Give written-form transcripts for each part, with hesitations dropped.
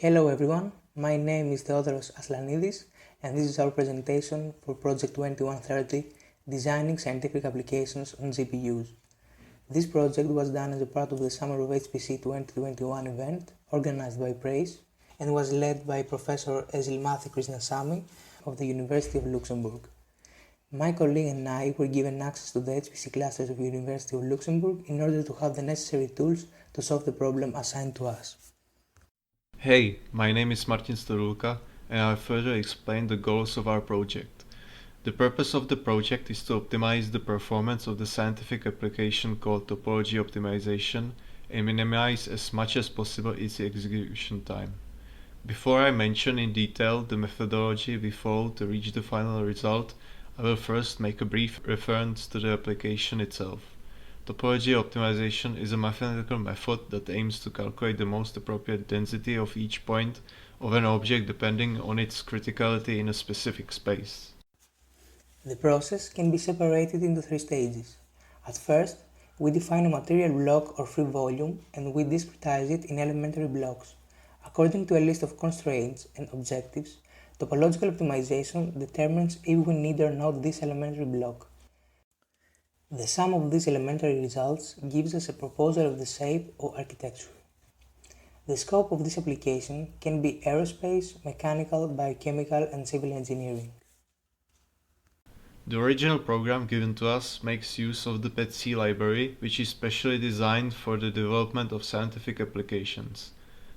Hello everyone, my name is Theodoros Aslanidis and this is our presentation for Project 2130 Designing Scientific Applications on GPUs. This project was done as a part of the Summer of HPC 2021 event organized by PRAISE and was led by Professor Ezilmathi Krishnasamy of the University of Luxembourg. My colleague and I were given access to the HPC clusters of the University of Luxembourg in order to have the necessary tools to solve the problem assigned to us. Hey, my name is Martin Storulka and I'll further explain the goals of our project. The purpose of the project is to optimize the performance of the scientific application called topology optimization and minimize as much as possible its execution time. Before I mention in detail the methodology we follow to reach the final result, I will first make a brief reference to the application itself. Topology optimization is a mathematical method that aims to calculate the most appropriate density of each point of an object depending on its criticality in a specific space. The process can be separated into three stages. At first, we define a material block or free volume and we discretize it in elementary blocks. According to a list of constraints and objectives, topological optimization determines if we need or not this elementary block. The sum of these elementary results gives us a proposal of the shape or architecture. The scope of this application can be aerospace, mechanical, biochemical, and civil engineering. The original program given to us makes use of the PETC library, which is specially designed for the development of scientific applications.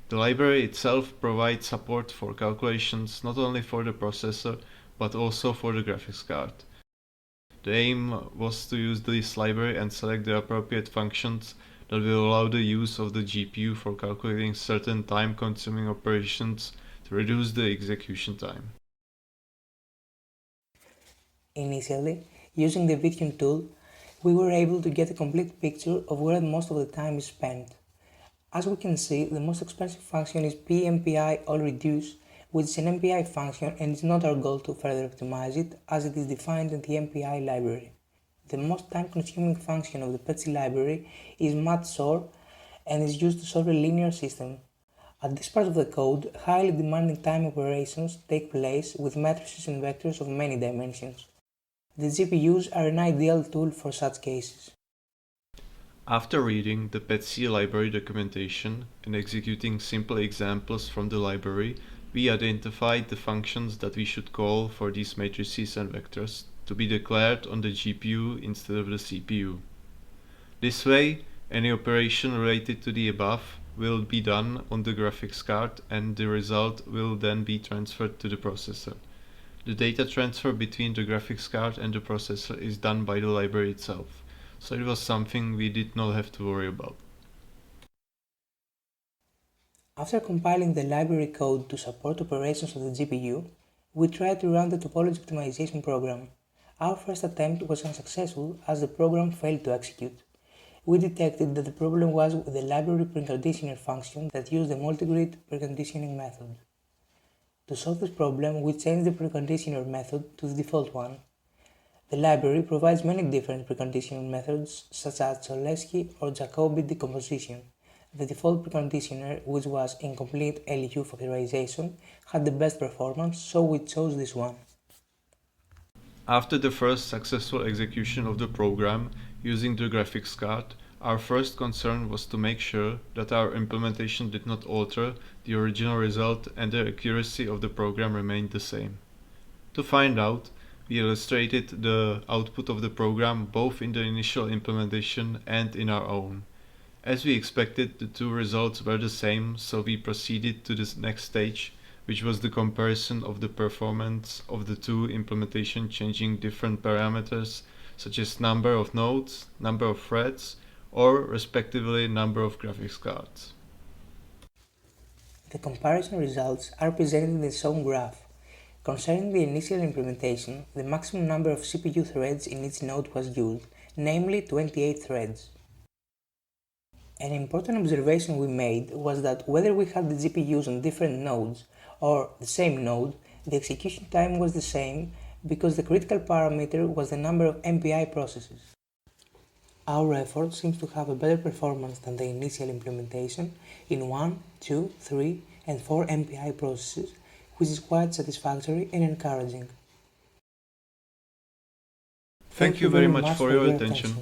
The library itself provides support for calculations not only for the processor, but also for the graphics card. The aim was to use this library and select the appropriate functions that will allow the use of the GPU for calculating certain time-consuming operations to reduce the execution time. Initially, using the Vitune tool, we were able to get a complete picture of where most of the time is spent. As we can see, the most expensive function is PMPI all reduce, which is an MPI function and it's not our goal to further optimize it as it is defined in the MPI library. The most time-consuming function of the PETC library is MATSOR and is used to solve a linear system. At this part of the code, highly demanding time operations take place with matrices and vectors of many dimensions. The GPUs are an ideal tool for such cases. After reading the PETC library documentation and executing simple examples from the library, we identified the functions that we should call for these matrices and vectors to be declared on the GPU instead of the CPU. This way, any operation related to the above will be done on the graphics card and the result will then be transferred to the processor. The data transfer between the graphics card and the processor is done by the library itself, so it was something we did not have to worry about. After compiling the library code to support operations of the GPU, we tried to run the topology optimization program. Our first attempt was unsuccessful as the program failed to execute. We detected that the problem was with the library preconditioner function that used the multigrid preconditioning method. To solve this problem, we changed the preconditioner method to the default one. The library provides many different preconditioning methods such as Cholesky or Jacobi decomposition. The default preconditioner, which was incomplete LU factorization, had the best performance, so we chose this one. After the first successful execution of the program using the graphics card, our first concern was to make sure that our implementation did not alter the original result and the accuracy of the program remained the same. To find out, we illustrated the output of the program both in the initial implementation and in our own. As we expected, the two results were the same, so we proceeded to the next stage, which was the comparison of the performance of the two implementations changing different parameters such as number of nodes, number of threads, or respectively number of graphics cards. The comparison results are presented in the shown graph. Concerning the initial implementation, the maximum number of CPU threads in each node was used, namely 28 threads. An important observation we made was that whether we had the GPUs on different nodes or the same node, the execution time was the same because the critical parameter was the number of MPI processes. Our effort seems to have a better performance than the initial implementation in 1, 2, 3, and 4 MPI processes, which is quite satisfactory and encouraging. Thank you very much for your attention.